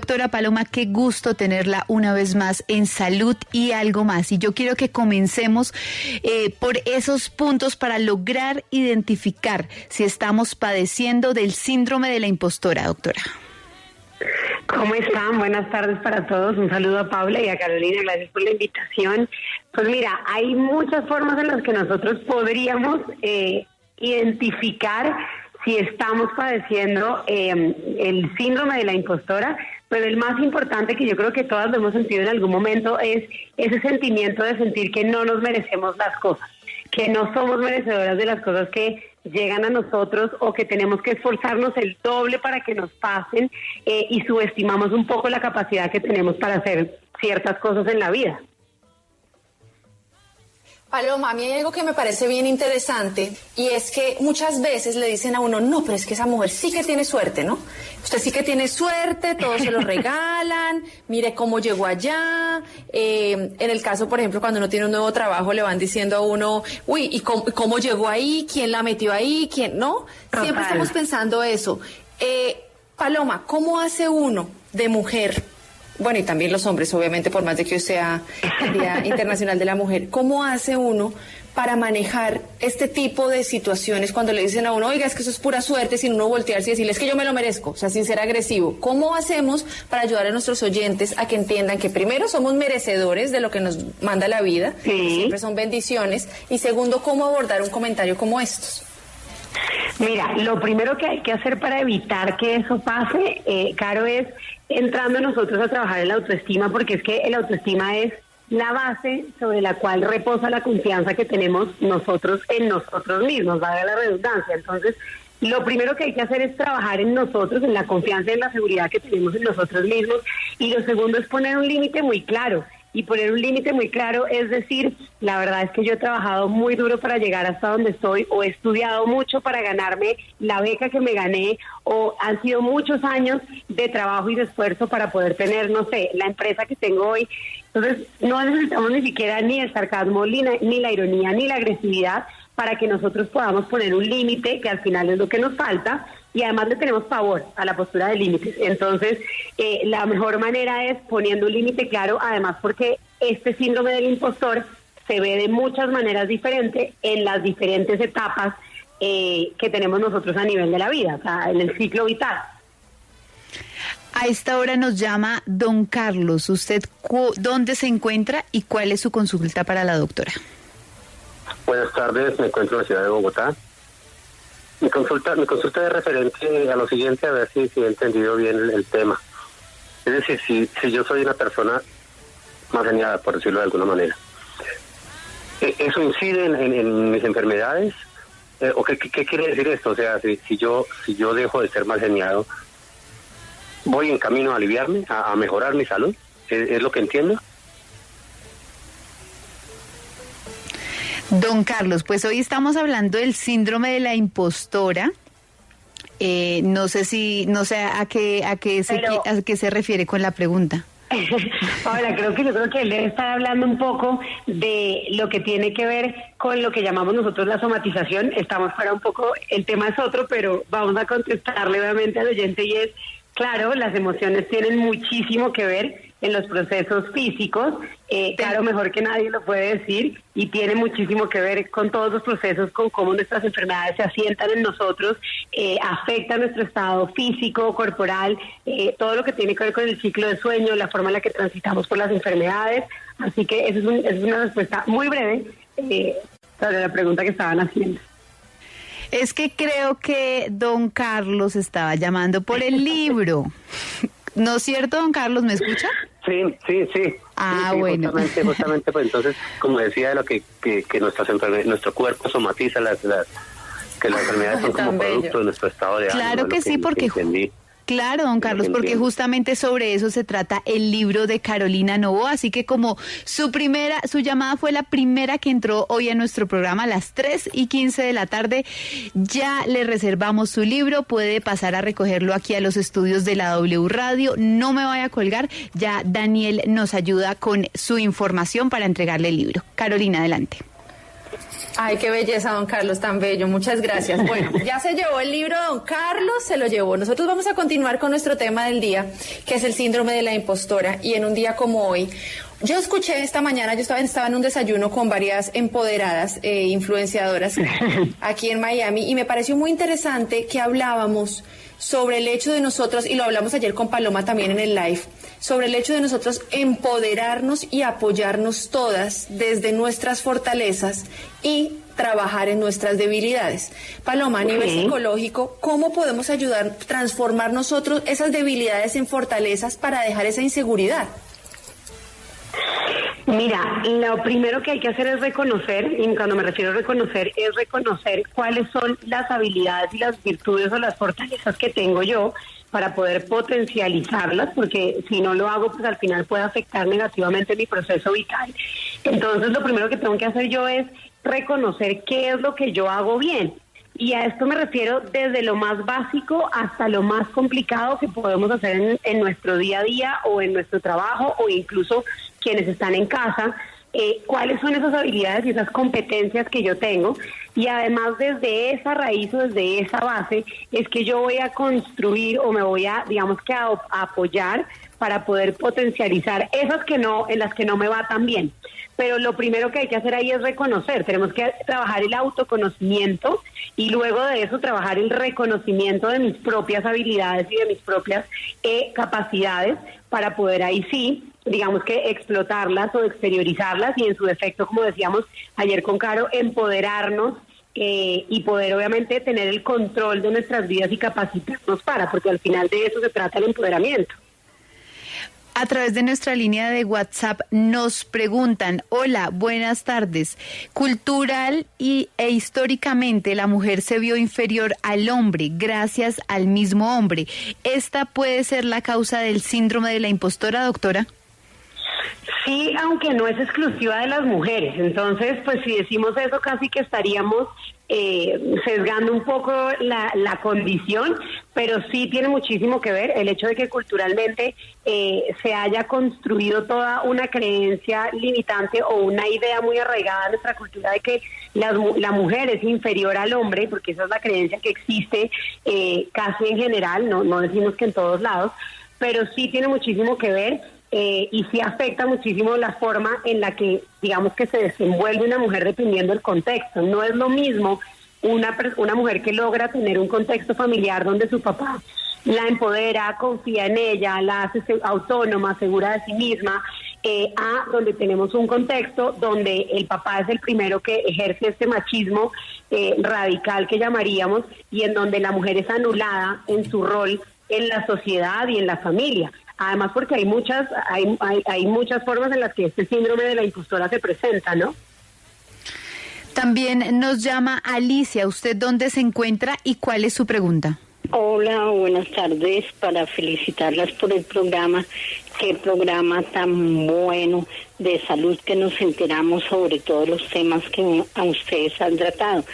Doctora Paloma, qué gusto tenerla una vez más en Salud y Algo Más. Y yo quiero que comencemos por esos puntos para lograr identificar si estamos padeciendo del síndrome de la impostora, doctora. ¿Cómo están? Buenas tardes para todos. Un saludo a Paula y a Carolina. Gracias por la invitación. Pues mira, hay muchas formas en las que nosotros podríamos identificar si estamos padeciendo el síndrome de la impostora. Pero el más importante, que yo creo que todas lo hemos sentido en algún momento, es ese sentimiento de sentir que no nos merecemos las cosas, que no somos merecedoras de las cosas que llegan a nosotros o que tenemos que esforzarnos el doble para que nos pasen y subestimamos un poco la capacidad que tenemos para hacer ciertas cosas en la vida. Paloma, a mí hay algo que me parece bien interesante y es que muchas veces le dicen a uno, no, pero es que esa mujer sí que tiene suerte, ¿no? Usted sí que tiene suerte, todos se lo regalan, mire cómo llegó allá. En el caso, por ejemplo, cuando uno tiene un nuevo trabajo, le van diciendo a uno, uy, ¿y cómo llegó ahí? ¿Quién la metió ahí? ¿Quién no? Siempre estamos pensando eso. Paloma, ¿cómo hace uno de mujer? Bueno, y también los hombres, obviamente, por más de que hoy sea el Día Internacional de la Mujer. ¿Cómo hace uno para manejar este tipo de situaciones cuando le dicen a uno, oiga, es que eso es pura suerte, sin uno voltearse y decirle, es que yo me lo merezco, o sea, sin ser agresivo? ¿Cómo hacemos para ayudar a nuestros oyentes a que entiendan que primero somos merecedores de lo que nos manda la vida, sí, siempre son bendiciones, y segundo, cómo abordar un comentario como estos? Mira, lo primero que hay que hacer para evitar que eso pase, Caro, es entrando nosotros a trabajar en la autoestima, porque es que el autoestima es la base sobre la cual reposa la confianza que tenemos nosotros en nosotros mismos, valga la redundancia. Entonces, lo primero que hay que hacer es trabajar en nosotros, en la confianza y en la seguridad que tenemos en nosotros mismos, y lo segundo es poner un límite muy claro. Y poner un límite muy claro es decir, la verdad es que yo he trabajado muy duro para llegar hasta donde estoy, o he estudiado mucho para ganarme la beca que me gané, o han sido muchos años de trabajo y de esfuerzo para poder tener, no sé, la empresa que tengo hoy. Entonces, no necesitamos ni siquiera ni el sarcasmo, ni la ironía, ni la agresividad para que nosotros podamos poner un límite, que al final es lo que nos falta. Y además le tenemos pavor a la postura de límites. Entonces, la mejor manera es poniendo un límite claro, además porque este síndrome del impostor se ve de muchas maneras diferentes en las diferentes etapas que tenemos nosotros a nivel de la vida, o sea, en el ciclo vital. A esta hora nos llama don Carlos. ¿Usted dónde se encuentra y cuál es su consulta para la doctora? Buenas tardes, me encuentro en la ciudad de Bogotá. Mi consulta es referente a lo siguiente, a ver si he entendido bien el tema. Es decir, si yo soy una persona más genial, por decirlo de alguna manera, ¿eso incide en mis enfermedades? ¿O qué quiere decir esto? O sea, si yo dejo de ser mal geniado, ¿voy en camino a aliviarme, a mejorar mi salud? ¿Es lo que entiendo? Don Carlos, pues hoy estamos hablando del síndrome de la impostora. No sé a qué se refiere con la pregunta. Ahora, yo creo que él debe estar hablando un poco de lo que tiene que ver con lo que llamamos nosotros la somatización. Estamos fuera un poco, el tema es otro, pero vamos a contestarle obviamente al oyente, y es, claro, las emociones tienen muchísimo que ver en los procesos físicos, claro, mejor que nadie lo puede decir, y tiene muchísimo que ver con todos los procesos, con cómo nuestras enfermedades se asientan en nosotros, afecta nuestro estado físico, corporal, todo lo que tiene que ver con el ciclo de sueño, la forma en la que transitamos por las enfermedades. Así que esa es una respuesta muy breve sobre la pregunta que estaban haciendo. Es que creo que don Carlos estaba llamando por el libro. ¿No es cierto, don Carlos? ¿Me escucha? Sí. Ah, sí, bueno. Justamente, pues entonces, como decía, de lo que nuestro cuerpo somatiza que las enfermedades son como producto de nuestro estado de ánimo. Claro que sí, porque... Claro, don Carlos, porque justamente sobre eso se trata el libro de Carolina Novoa, así que como su llamada fue la primera que entró hoy a nuestro programa a las 3:15 de la tarde, ya le reservamos su libro, puede pasar a recogerlo aquí a los estudios de la W Radio, no me vaya a colgar, ya Daniel nos ayuda con su información para entregarle el libro. Carolina, adelante. Ay, qué belleza, don Carlos, tan bello. Muchas gracias. Bueno, ya se llevó el libro don Carlos, se lo llevó. Nosotros vamos a continuar con nuestro tema del día, que es el síndrome de la impostora. Y en un día como hoy, yo escuché esta mañana, yo estaba en un desayuno con varias empoderadas, influenciadoras aquí en Miami, y me pareció muy interesante que hablábamos sobre el hecho de nosotros, y lo hablamos ayer con Paloma también en el live, sobre el hecho de nosotros empoderarnos y apoyarnos todas desde nuestras fortalezas y trabajar en nuestras debilidades. Paloma, a nivel psicológico, ¿cómo podemos ayudar, transformar nosotros esas debilidades en fortalezas para dejar esa inseguridad? Mira, lo primero que hay que hacer es reconocer, y cuando me refiero a reconocer, es reconocer cuáles son las habilidades y las virtudes o las fortalezas que tengo yo para poder potencializarlas, porque si no lo hago, pues al final puede afectar negativamente mi proceso vital. Entonces, lo primero que tengo que hacer yo es reconocer qué es lo que yo hago bien. Y a esto me refiero desde lo más básico hasta lo más complicado que podemos hacer en nuestro día a día o en nuestro trabajo o incluso quienes están en casa. Cuáles son esas habilidades y esas competencias que yo tengo, y además desde esa raíz o desde esa base es que yo voy a construir o me voy a, digamos que a apoyar para poder potencializar esas en las que no me va tan bien. Pero lo primero que hay que hacer ahí es reconocer, tenemos que trabajar el autoconocimiento y luego de eso trabajar el reconocimiento de mis propias habilidades y de mis propias capacidades para poder ahí sí, digamos que explotarlas o exteriorizarlas y en su defecto, como decíamos ayer con Caro, empoderarnos y poder obviamente tener el control de nuestras vidas y capacitarnos porque al final de eso se trata el empoderamiento. A través de nuestra línea de WhatsApp nos preguntan, hola, buenas tardes. Cultural e históricamente la mujer se vio inferior al hombre gracias al mismo hombre. ¿Esta puede ser la causa del síndrome de la impostora, doctora? Sí, aunque no es exclusiva de las mujeres. Entonces, pues si decimos eso, casi que estaríamos sesgando un poco la condición, pero sí tiene muchísimo que ver el hecho de que culturalmente se haya construido toda una creencia limitante o una idea muy arraigada en nuestra cultura de que la mujer es inferior al hombre, porque esa es la creencia que existe casi en general, no decimos que en todos lados, pero sí tiene muchísimo que ver. Y sí afecta muchísimo la forma en la que, digamos, que se desenvuelve una mujer dependiendo del contexto. No es lo mismo una mujer que logra tener un contexto familiar donde su papá la empodera, confía en ella, la hace autónoma, segura de sí misma, a donde tenemos un contexto donde el papá es el primero que ejerce este machismo radical que llamaríamos, y en donde la mujer es anulada en su rol en la sociedad y en la familia. Además, porque hay muchas formas en las que este síndrome de la impostora se presenta, ¿no? También nos llama Alicia. ¿Usted dónde se encuentra y cuál es su pregunta? Hola, buenas tardes. Para felicitarlas por el programa. Qué programa tan bueno de salud, que nos enteramos sobre todos los temas que a ustedes han tratado.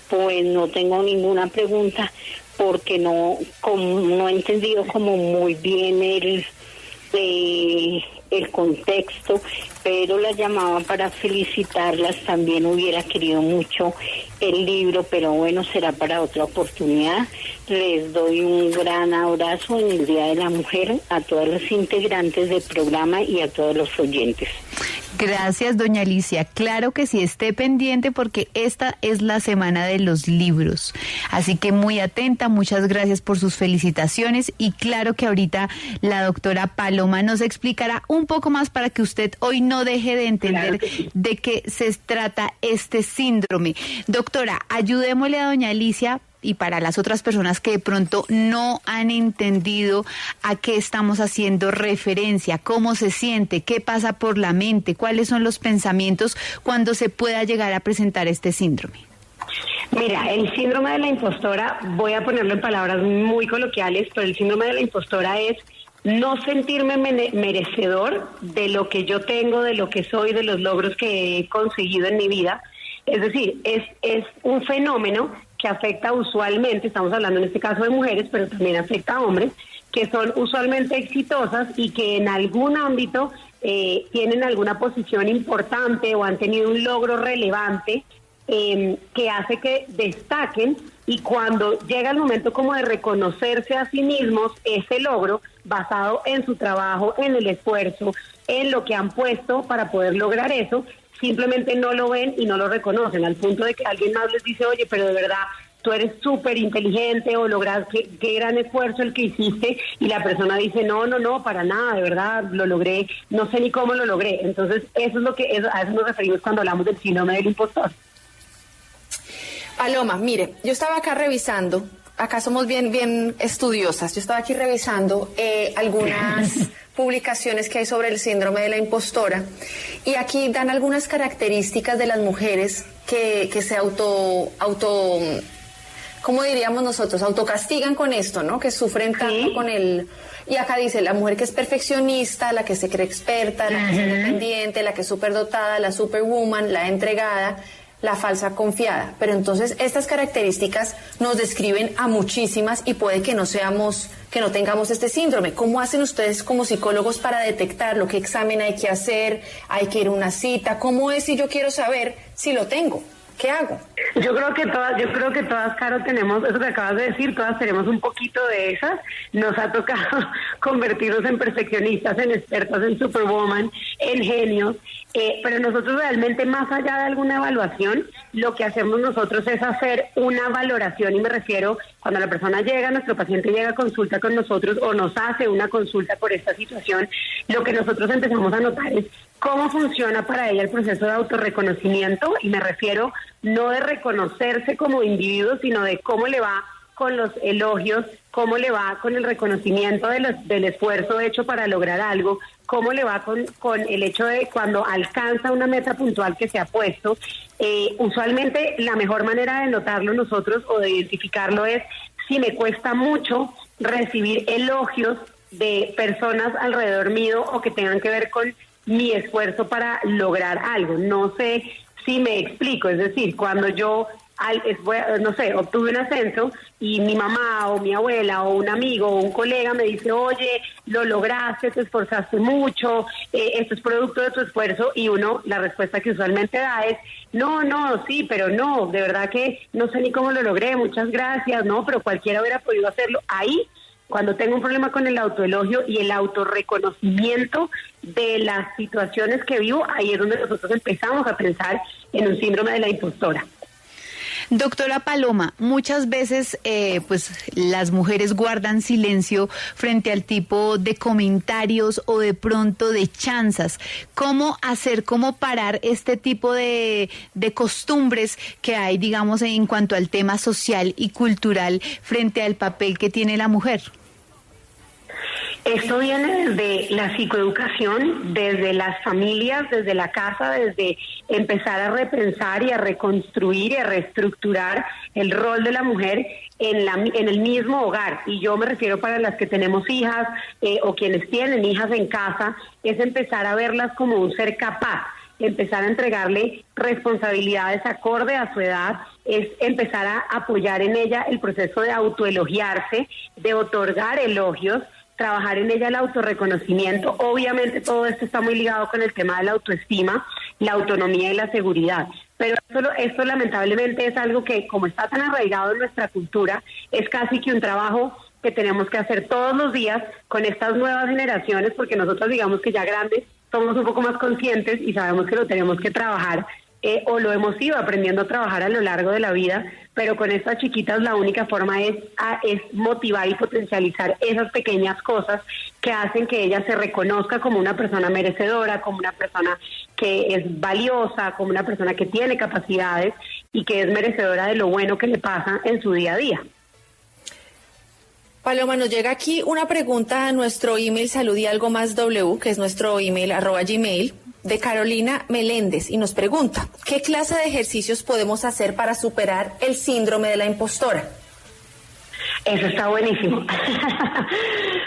Pues no tengo ninguna pregunta, porque no he entendido como muy bien el contexto, pero las llamaba para felicitarlas. También hubiera querido mucho el libro, pero bueno, será para otra oportunidad. Les doy un gran abrazo en el Día de la Mujer a todas las integrantes del programa y a todos los oyentes. Gracias, doña Alicia. Claro que sí, esté pendiente porque esta es la semana de los libros. Así que muy atenta, muchas gracias por sus felicitaciones y claro que ahorita la doctora Paloma nos explicará un poco más para que usted hoy no deje de entender de qué se trata este síndrome. Doctora, ayudémosle a doña Alicia. Y para las otras personas que de pronto no han entendido a qué estamos haciendo referencia, cómo se siente, qué pasa por la mente, cuáles son los pensamientos cuando se pueda llegar a presentar este síndrome. Mira, el síndrome de la impostora, voy a ponerlo en palabras muy coloquiales, pero el síndrome de la impostora es no sentirme merecedor de lo que yo tengo, de lo que soy, de los logros que he conseguido en mi vida. Es decir, es un fenómeno que afecta usualmente, estamos hablando en este caso de mujeres, pero también afecta a hombres, que son usualmente exitosas y que en algún ámbito tienen alguna posición importante o han tenido un logro relevante, que hace que destaquen, y cuando llega el momento como de reconocerse a sí mismos ese logro basado en su trabajo, en el esfuerzo, en lo que han puesto para poder lograr eso, simplemente no lo ven y no lo reconocen, al punto de que alguien más les dice, oye, pero de verdad tú eres súper inteligente o logras, qué gran esfuerzo el que hiciste, y la persona dice, no, para nada, de verdad, lo logré, no sé ni cómo lo logré. Entonces eso es a eso nos referimos cuando hablamos del síndrome del impostor. Paloma, mire, yo estaba acá revisando, acá somos bien estudiosas, yo estaba aquí revisando algunas publicaciones que hay sobre el síndrome de la impostora, y aquí dan algunas características de las mujeres que se ¿cómo diríamos nosotros? Autocastigan con esto, ¿no? Que sufren tanto con el... Y acá dice, la mujer que es perfeccionista, la que se cree experta, la que es independiente, la que es superdotada, la superwoman, la entregada, la falsa confiada. Pero entonces estas características nos describen a muchísimas y puede que no tengamos este síndrome. ¿Cómo hacen ustedes como psicólogos para detectarlo? ¿Qué examen hay que hacer? ¿Hay que ir a una cita? ¿Cómo es si yo quiero saber si lo tengo? ¿Qué hago? Yo creo que todas, Caro, tenemos, eso que acabas de decir, todas tenemos un poquito de esas. Nos ha tocado convertirnos en perfeccionistas, en expertas, en superwoman, en genios, pero nosotros realmente, más allá de alguna evaluación, lo que hacemos nosotros es hacer una valoración, y me refiero cuando la persona llega, nuestro paciente llega a consulta con nosotros o nos hace una consulta por esta situación, lo que nosotros empezamos a notar es cómo funciona para ella el proceso de autorreconocimiento, y me refiero no de reconocerse como individuo, sino de cómo le va con los elogios, cómo le va con el reconocimiento del esfuerzo hecho para lograr algo, cómo le va con el hecho de cuando alcanza una meta puntual que se ha puesto. Usualmente la mejor manera de notarlo nosotros o de identificarlo es si me cuesta mucho recibir elogios de personas alrededor mío o que tengan que ver con mi esfuerzo para lograr algo. No sé si me explico, es decir, cuando yo, no sé, obtuve un ascenso y mi mamá o mi abuela o un amigo o un colega me dice, oye, lo lograste, te esforzaste mucho, esto es producto de tu esfuerzo, y uno, la respuesta que usualmente da es, no, sí, pero no, de verdad que no sé ni cómo lo logré, muchas gracias, no, pero cualquiera hubiera podido hacerlo. Ahí, cuando tengo un problema con el autoelogio y el autorreconocimiento de las situaciones que vivo, ahí es donde nosotros empezamos a pensar en un síndrome de la impostora. Doctora Paloma, muchas veces pues las mujeres guardan silencio frente al tipo de comentarios o de pronto de chanzas. ¿Cómo parar este tipo de costumbres que hay, digamos, en cuanto al tema social y cultural frente al papel que tiene la mujer? Esto viene desde la psicoeducación, desde las familias, desde la casa, desde empezar a repensar y a reconstruir y a reestructurar el rol de la mujer en el mismo hogar. Y yo me refiero para las que tenemos hijas o quienes tienen hijas en casa, es empezar a verlas como un ser capaz, empezar a entregarle responsabilidades acorde a su edad, es empezar a apoyar en ella el proceso de autoelogiarse, de otorgar elogios, trabajar en ella el autorreconocimiento. Obviamente todo esto está muy ligado con el tema de la autoestima, la autonomía y la seguridad. Pero esto lamentablemente es algo que, como está tan arraigado en nuestra cultura, es casi que un trabajo que tenemos que hacer todos los días con estas nuevas generaciones, porque nosotros, digamos que ya grandes, somos un poco más conscientes y sabemos que lo tenemos que trabajar, o lo hemos ido aprendiendo a trabajar a lo largo de la vida, pero con estas chiquitas la única forma es motivar y potencializar esas pequeñas cosas que hacen que ella se reconozca como una persona merecedora, como una persona que es valiosa, como una persona que tiene capacidades y que es merecedora de lo bueno que le pasa en su día a día. Paloma, nos llega aquí una pregunta a nuestro email saludyalgomasw, que es nuestro email @gmail, de Carolina Meléndez, y nos pregunta, ¿qué clase de ejercicios podemos hacer para superar el síndrome de la impostora? Eso está buenísimo.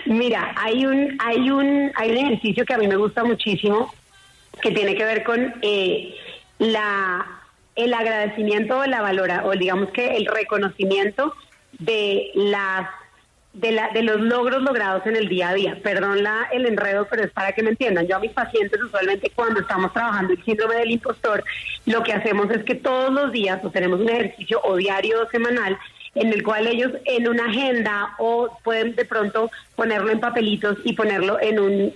Mira, hay un ejercicio que a mí me gusta muchísimo, que tiene que ver con el agradecimiento o la o digamos que el reconocimiento de de los logros logrados en el día a día. Perdón el enredo, pero es para que me entiendan. Yo a mis pacientes usualmente cuando estamos trabajando el síndrome del impostor, lo que hacemos es que todos los días o tenemos un ejercicio o diario o semanal en el cual ellos en una agenda o pueden de pronto ponerlo en papelitos y ponerlo en un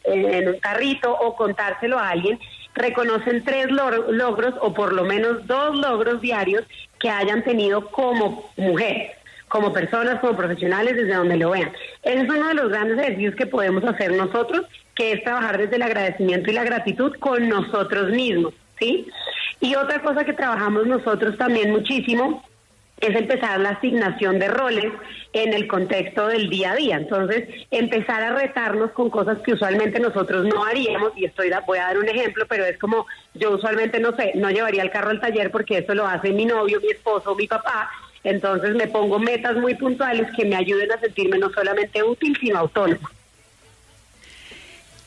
carrito o contárselo a alguien, reconocen 3 logros o por lo menos 2 logros diarios que hayan tenido como mujeres, como personas, como profesionales, desde donde lo vean. Ese es uno de los grandes ejercicios que podemos hacer nosotros, que es trabajar desde el agradecimiento y la gratitud con nosotros mismos, ¿sí? Y otra cosa que trabajamos nosotros también muchísimo es empezar la asignación de roles en el contexto del día a día. Entonces, empezar a retarnos con cosas que usualmente nosotros no haríamos, y voy a dar un ejemplo, pero es como, yo usualmente, no sé, no llevaría el carro al taller porque eso lo hace mi novio, mi esposo, mi papá. Entonces me pongo metas muy puntuales que me ayuden a sentirme no solamente útil, sino autónoma.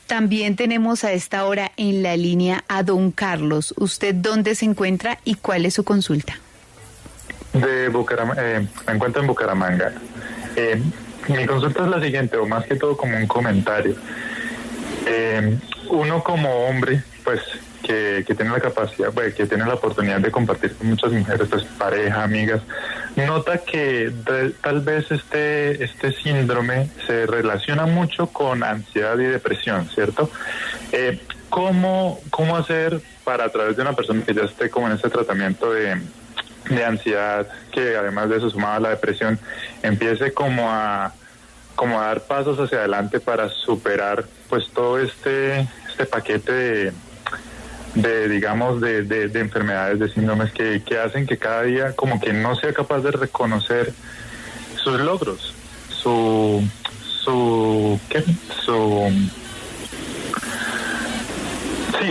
También tenemos a esta hora en la línea a don Carlos. ¿Usted dónde se encuentra y cuál es su consulta? De Bucaramanga, me encuentro en Bucaramanga. Mi consulta es la siguiente, o más que todo como un comentario. Uno como hombre, pues, que tiene la capacidad, que tiene la oportunidad de compartir con muchas mujeres, pues, pareja, amigas, nota que tal vez este síndrome se relaciona mucho con ansiedad y depresión, ¿cierto? ¿Cómo hacer para, a través de una persona que ya esté como en ese tratamiento de ansiedad, que además de eso sumada a la depresión, empiece como a dar pasos hacia adelante para superar pues todo este paquete de enfermedades, de síndromes que hacen que cada día como que no sea capaz de reconocer sus logros,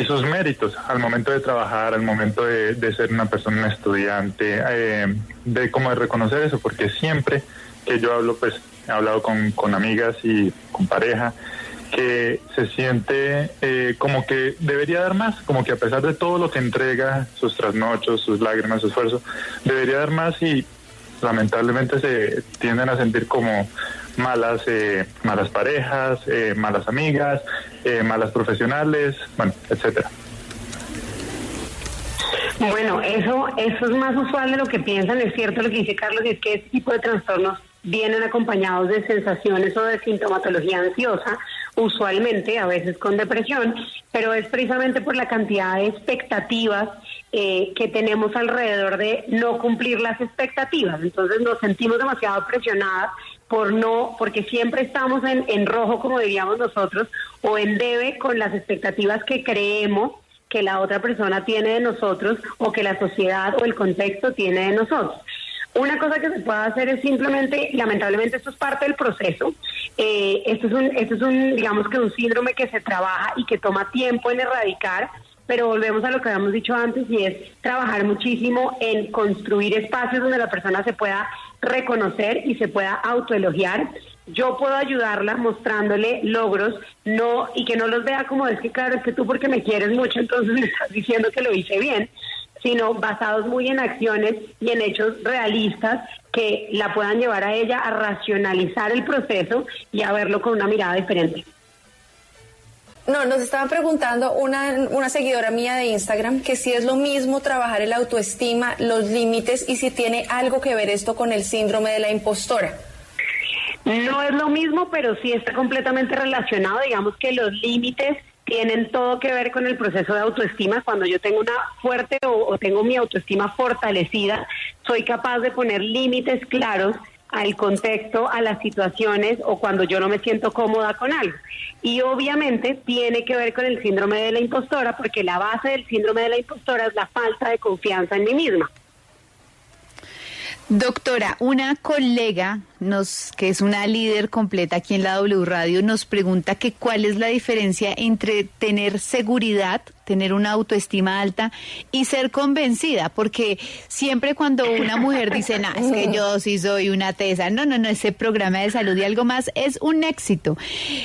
sus méritos al momento de trabajar, al momento de ser una persona, un estudiante, de reconocer eso, porque siempre que yo hablo, pues he hablado con amigas y con pareja, que se siente como que debería dar más, como que a pesar de todo lo que entrega, sus trasnochos, sus lágrimas, su esfuerzo, debería dar más y lamentablemente se tienden a sentir como malas parejas, malas amigas, malas profesionales, bueno, etcétera. Bueno, eso es más usual de lo que piensan. Es cierto lo que dice Carlos, y es que este tipo de trastornos vienen acompañados de sensaciones o de sintomatología ansiosa, usualmente, a veces con depresión, pero es precisamente por la cantidad de expectativas que tenemos alrededor de no cumplir las expectativas. Entonces nos sentimos demasiado presionadas porque siempre estamos en rojo, como diríamos nosotros, o en debe con las expectativas que creemos que la otra persona tiene de nosotros o que la sociedad o el contexto tiene de nosotros. Una cosa que se puede hacer es simplemente, lamentablemente esto es parte del proceso, esto es un digamos que un síndrome que se trabaja y que toma tiempo en erradicar, pero volvemos a lo que habíamos dicho antes, y es trabajar muchísimo en construir espacios donde la persona se pueda reconocer y se pueda autoelogiar. Yo puedo ayudarla mostrándole logros, y que no los vea como, es que claro, es que tú porque me quieres mucho, entonces me estás diciendo que lo hice bien, sino basados muy en acciones y en hechos realistas que la puedan llevar a ella a racionalizar el proceso y a verlo con una mirada diferente. No, nos estaba preguntando una seguidora mía de Instagram que si es lo mismo trabajar el autoestima, los límites, y si tiene algo que ver esto con el síndrome de la impostora. No es lo mismo, pero sí está completamente relacionado. Digamos que los límites tienen todo que ver con el proceso de autoestima. Cuando yo tengo una fuerte o tengo mi autoestima fortalecida, soy capaz de poner límites claros al contexto, a las situaciones, o cuando yo no me siento cómoda con algo. Y obviamente tiene que ver con el síndrome de la impostora, porque la base del síndrome de la impostora es la falta de confianza en mí misma. Doctora, una colega que es una líder completa aquí en la W Radio, nos pregunta que cuál es la diferencia entre tener seguridad, tener una autoestima alta y ser convencida, porque siempre cuando una mujer dice, no, es que yo sí soy una tesa, no, ese programa de salud y algo más es un éxito.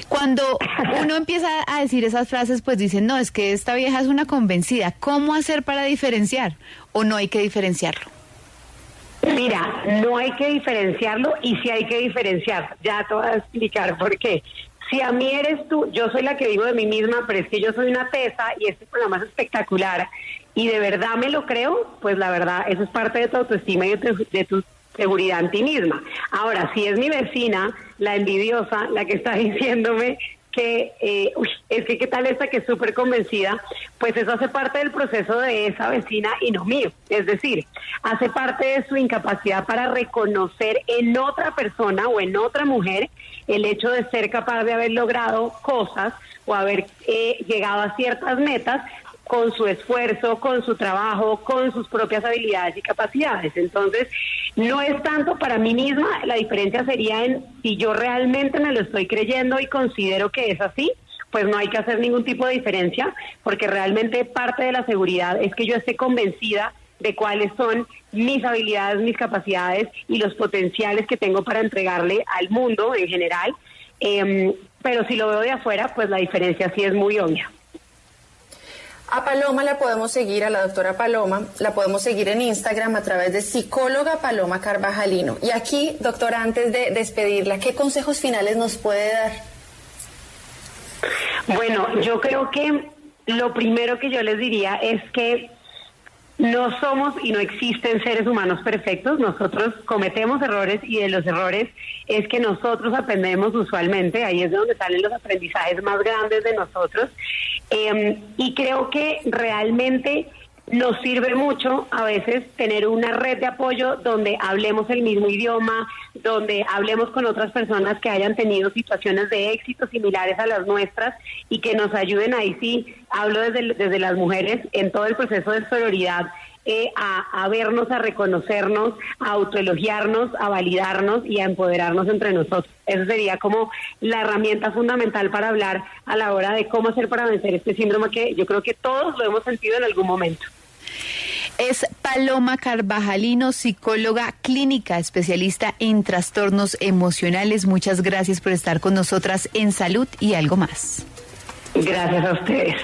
Cuando uno empieza a decir esas frases, pues dicen, no, es que esta vieja es una convencida. ¿Cómo hacer para diferenciar? ¿O no hay que diferenciarlo? Mira, no hay que diferenciarlo y sí hay que diferenciar. Ya te voy a explicar por qué. Si a mí eres tú, yo soy la que digo de mí misma, pero es que yo soy una tesa y este programa es espectacular y de verdad me lo creo, pues la verdad, eso es parte de tu autoestima y de tu seguridad en ti misma. Ahora, si es mi vecina, la envidiosa, la que está diciéndome que, es que qué tal esta que es súper convencida, pues eso hace parte del proceso de esa vecina y no mío. Es decir, hace parte de su incapacidad para reconocer en otra persona o en otra mujer el hecho de ser capaz de haber logrado cosas o haber llegado a ciertas metas con su esfuerzo, con su trabajo, con sus propias habilidades y capacidades. Entonces, no es tanto para mí misma, la diferencia sería en si yo realmente me lo estoy creyendo y considero que es así, pues no hay que hacer ningún tipo de diferencia, porque realmente parte de la seguridad es que yo esté convencida de cuáles son mis habilidades, mis capacidades y los potenciales que tengo para entregarle al mundo en general. Pero si lo veo de afuera, pues la diferencia sí es muy obvia. A Paloma la podemos seguir, a la doctora Paloma, la podemos seguir en Instagram a través de psicóloga Paloma Carvajalino. Y aquí, doctora, antes de despedirla, ¿qué consejos finales nos puede dar? Bueno, yo creo que lo primero que yo les diría es que no somos y no existen seres humanos perfectos, nosotros cometemos errores y de los errores es que nosotros aprendemos usualmente, ahí es de donde salen los aprendizajes más grandes de nosotros, y creo que realmente nos sirve mucho a veces tener una red de apoyo donde hablemos el mismo idioma, donde hablemos con otras personas que hayan tenido situaciones de éxito similares a las nuestras y que nos ayuden, ahí sí, hablo desde las mujeres, en todo el proceso de sororidad, a vernos, a reconocernos, a autoelogiarnos, a validarnos y a empoderarnos entre nosotros. Eso sería como la herramienta fundamental para hablar a la hora de cómo hacer para vencer este síndrome que yo creo que todos lo hemos sentido en algún momento. Es Paloma Carvajalino, psicóloga clínica, especialista en trastornos emocionales. Muchas gracias por estar con nosotras en Salud y Algo Más. Gracias a ustedes.